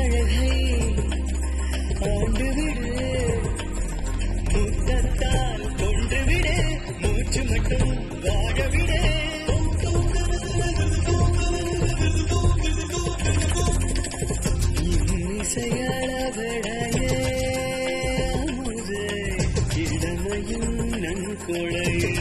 அழகை ஆண்டு விடு, முத்தத்தால் கொண்டு விடு, மூச்சு மட்டும் வாழ விடு. இசையளவடைய அமுதே, இளமையும் நன்கொடையே.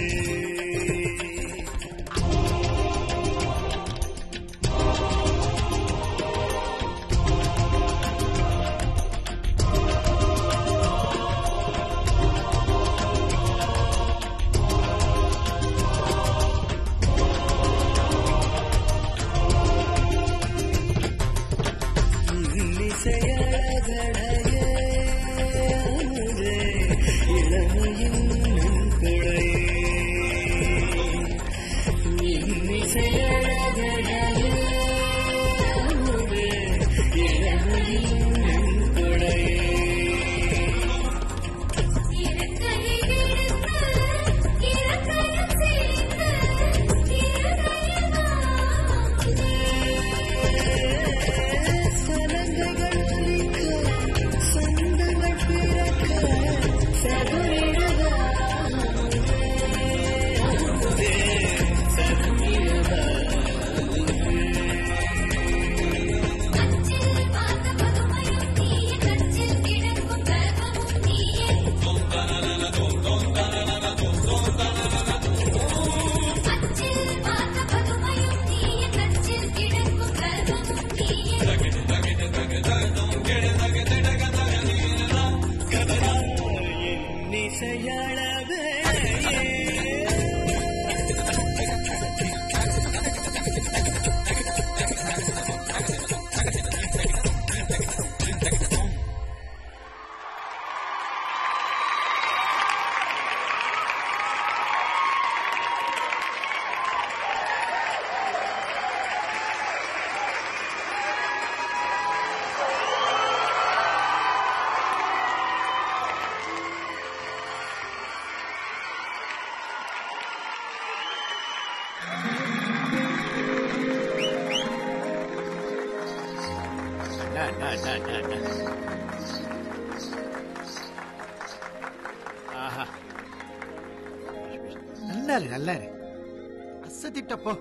அசத்திட்டப்போ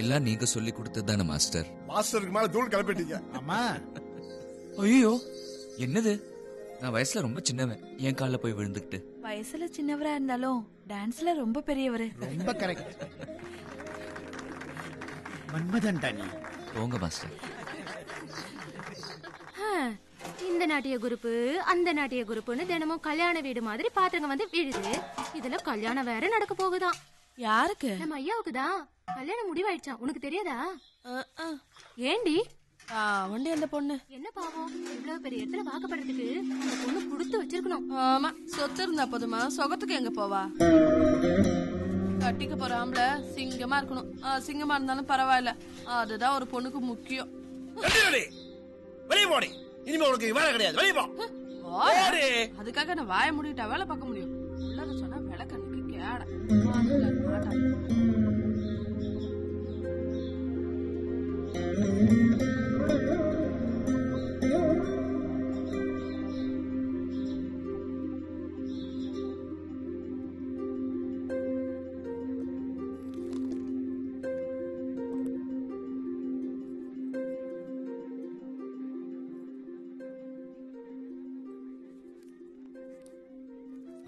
எல்லாம் நீங்க சொல்லி கொடுத்ததானே மாஸ்டர். மாஸ்டருக்கு மேல தூள் கிளப்பிட்டீங்க. ஆமா. ஐயோ என்னது, நான் வயசுல ரொம்ப சின்னவன், என் கால போய் விழுந்துக்கிட்டு. வயசுல சின்னவரா இருந்தாலும் டான்ஸ்ல ரொம்ப பெரியவரு. ரொம்ப கரெக்ட். மன்மதன் தானே. போங்க மாஸ்டர். இந்த நாட்டிய குரூப்பு அந்த நாட்டிய குரூப்புன்னு தினமும் கல்யாண வீடு மாதிரி பாத்திரங்க வந்து விழுது. இதுல கல்யாணம் வேற நடக்க போகுதான். யாருக்கு? நம்ம ஐயாவுக்கு தான். கல்யாணம் முடிவாயிடுச்சா, உனக்கு தெரியாதா? ஏண்டி ஒண்டி அந்த பொண்ணு என்ன பாவம், இவ்வளவு பெரிய இடத்துல வாக்கப்படுறதுக்கு அந்த பொண்ணு கொடுத்து வச்சிருக்கணும். ஆமா, சொத்து இருந்தா போதுமா, சொகத்துக்கு எங்க போவா? கட்டிக்க போற ஆம்பளை சிங்கமா இருக்கணும். சிங்கமா இருந்தாலும் பரவாயில்ல, அதுதான் ஒரு பொண்ணுக்கு முக்கியம். வெளியே போடி, இனிமே உனக்கு வேலை கிடையாது, வெளியே போ. அதுக்காக நான் வாய முடிவிட்டா வேலை பார்க்க முடியும். உள்ளத சொன்னா விளக்கண்ணுக்கு கேட மாட்டான்.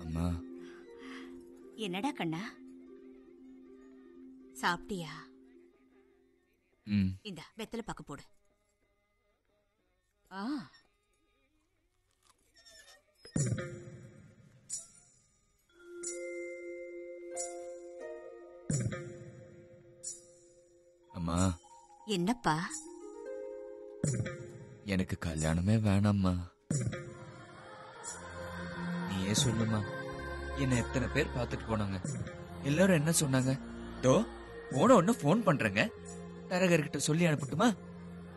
அம்மா. என்னடா கண்ணா, சாப்பிட்டியா? இந்த வெத்தலை பாக்க போடு. அம்மா. என்னப்பா? எனக்கு கல்யாணமே வேணாம்மா. நீயே சொல்லுமா, என்ன எத்தனை பேர் பார்த்துட்டு போனாங்க, எல்லாரும் என்ன சொன்னாங்க? போன ஒண்ணு போன் பண்றேங்க, தரகர்கிட்ட சொல்லி அனுப்பட்டுமா,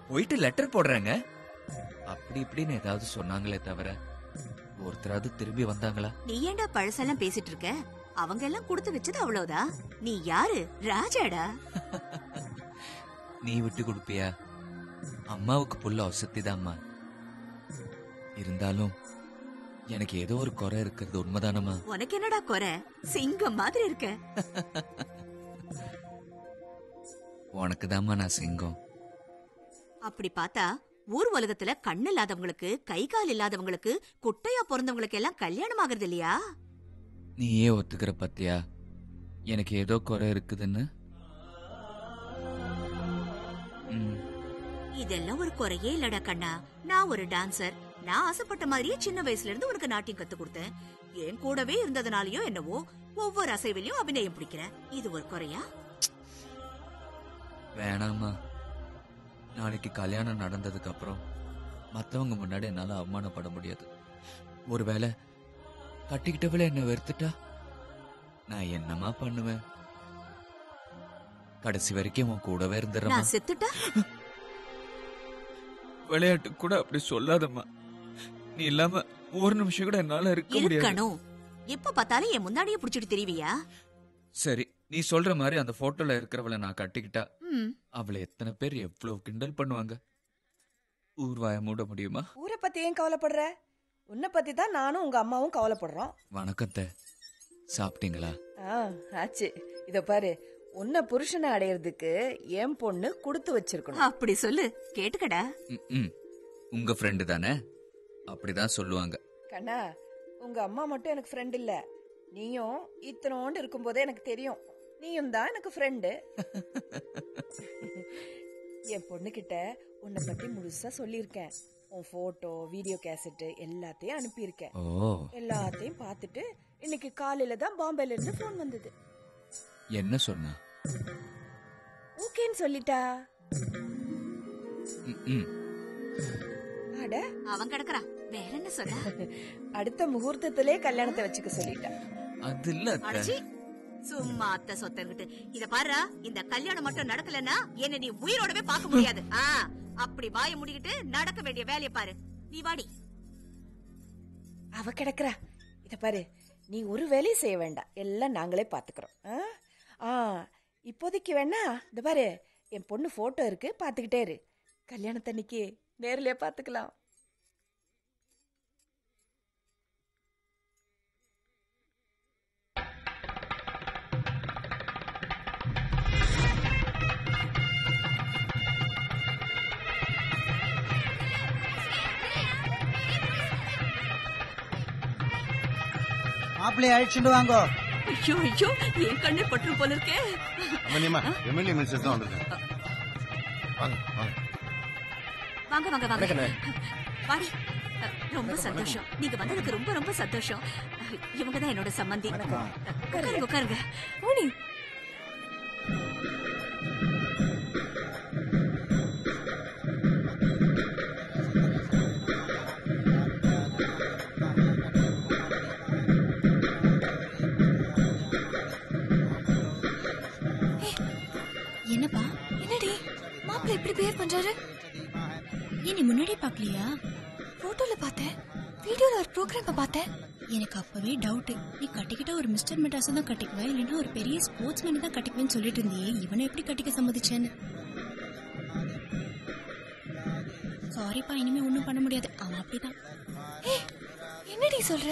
போயிட்டு லெட்டர் போடுறாங்க, அப்படி இப்படின்னு ஏதாவது சொன்னாங்களே தவிர ஒருத்தராவது திரும்பி வந்தாங்களா? நீ ஏண்டா பழசெல்லாம் பேசிட்டு இருக்க? அவங்க எல்லாம் கொடுத்து வச்சது அவ்வளவுதான். நீ யாரு? ராஜாடா. நீ விட்டு கொடுப்பியா? அம்மாவுக்கு புள்ள அவசத்திதாம்மா, இருந்தாலும் எனக்கு ஏதோ ஒரு குறை இருக்கிறது உண்மைதானம்மா? உனக்கு என்னடா குறை? சிங்கம் மாதிரி இருக்க. உனக்குதாம்மா நான் சிங்கம். அப்படி பார்த்தா ஊர் உலகத்துல கண்ணு இல்லாதவங்களுக்கு, கை கால் இல்லாதவங்களுக்கு, குட்டையா பிறந்தவங்களுக்கு எல்லாம் கல்யாணம் ஆகுறது இல்லையா? நீயே ஒத்துக்கிற பத்தியா எனக்கு ஏதோ குறை இருக்குதுன்னு? இதெல்லாம் ஒரு குறையே இல்லடா கண்ணா. நான் ஒரு டான்சர். நான் ஆசைப்பட்ட மாதிரியே சின்ன வயசுல இருந்து உனக்கு நாட்டியம் கத்து கொடுத்தேன். என் கூடவே இருந்ததுனாலயோ என்னவோ ஒவ்வொரு அசைவிலையும் அபிநயம் பிடிக்கிறேன். இது ஒரு குறையா? வேணாமா. நாளைக்கு கல்யாணம் நடந்ததுக்கு அப்புறம் மத்தவங்க முன்னாடி என்னால அவமானப்பட முடியாது. ஒருவேளை கட்டிக்கிட்டவள என்ன வெறுத்துட்டா நான் என்னமா பண்ணுவேன்? கடைசி வரைக்கும் உன் கூடவே இருந்துறேன். நான் செத்துட்டா? விளையாட்டு கூட அப்படி சொல்லாதம்மா. நீ இல்லாம ஒரு நிமிஷம் கூட என்னால இருக்க முடியாது. இருக்கணும். எப்ப பார்த்தாலும் என் முன்னாடியே புடிச்சிட்டு தெரிவியா? சரி, நீ சொல்ற மாதிரி அந்த போட்டோல இருக்கிறவளை நான் கட்டிக்கிட்டா அவளை எத்தனை பேர் எவ்வளவு கிண்டல் பண்ணுவாங்க. ஊர்வாய மூட முடியுமா? ஊரை பத்தி ஏன் கவலைப்படுற? உன்னை பத்தி தான் நானும் உங்க அம்மாவும் கவலைப்படுறோம். வணக்கம் தே. சாப்பிட்டீங்களா? ஆச்சு. இத பாரு, உன்னை புருஷனை அடையிறதுக்கு என் பொண்ணு கொடுத்து வச்சிருக்கணும். அப்படி சொல்லு, கேட்டுக்கடா. உங்க ஃப்ரெண்டு தானே? அப்படிதான் சொல்லுவாங்க. கண்ணா, உங்க அம்மா மட்டும் எனக்கு ஃப்ரெண்ட் இல்ல. நீயும் இத்தனோண்டு இருக்கும் போதே எனக்கு தெரியும். நீயும் தான் எனக்கு ஃப்ரெண்டு. என் பொண்ணு கிட்ட உன்னை பத்தி முழுசா சொல்லியிருக்கேன். உன் போட்டோ, வீடியோ கேசட் எல்லாத்தையும் அனுப்பியிருக்கேன். எல்லாத்தையும் பார்த்துட்டு இன்னைக்கு காலையில தான் பாம்பேல இருந்து போன் வந்தது. என்ன சொன்னா? ஓகேன்னு சொல்லிட்டா. அட, அவன் கிடக்குறா. வேற என்ன சொன்னா? அடுத்த முகூர்த்தத்திலே கல்யாணத்தை வச்சுக்க சொல்லிட்டா. அது இல்ல அடச்சி, சும்மா அத்தை சொத்தங்கிட்டு. இத பாருடா, இந்த கல்யாணம் மட்டும் நடக்கலன்னா என்ன நீ உயிரோடவே பார்க்க முடியாது. அப்படி வாய முடிக்கிட்டு நடக்க வேண்டிய வேலையை பாரு. நீ வாடி. அவ கிடக்குறா. இத பாரு, நீ ஒரு வேலையும் செய்ய வேண்டாம். எல்லாம் நாங்களே பாத்துக்கிறோம். இப்போதைக்கு வேணா இந்த பாரு, என் பொண்ணு போட்டோ இருக்கு, பாத்துக்கிட்டே இரு. கல்யாணத்தன்னைக்கு நேர்லயே பாத்துக்கலாம். மாப்பிள்ளைய அழைச்சிட்டு வாங்கோ. ஐயோ ஐயோ, என் கண்ணே பற்று போல இருக்கே. எம்எல்ஏ மினிஸ்டர் தான் வந்திருக்காங்க. வாங்க வாங்க வாங்க வாடி. ரொம்ப சந்தோஷம். நீங்க வந்ததுக்கு ரொம்ப ரொம்ப சந்தோஷம். இவங்க தான் என்னோட சம்பந்தி. உட்காருங்க உட்காருங்க. ஓடி. என்னப்பா? என்னடி மாப்பிள்ளை இப்படி பிஹேவ் பண்றாரு? ஏன் நீ முன்னாடியே பாக்கலையா? போட்டோல பார்த்தேன், வீடியோல ஒரு ப்ரோக்ராம் பார்த்தேன். எனக்கு அப்பவே டவுட். நீ கட்டிக்கிட்ட ஒரு மிஸ்டர் மெட்ராஸ் தான் கட்டிக்குவேன், இல்லைன்னா ஒரு பெரிய ஸ்போர்ட்ஸ் மேன் தான் கட்டிக்குவேன்னு சொல்லிட்டு இருந்தியே. இவனை எப்படி கட்டிக்க சம்மதிச்சேன்னு. சாரிப்பா, இனிமே ஒன்னும் பண்ண முடியாது. அவன் அப்படிதான். என்னடி சொல்ற?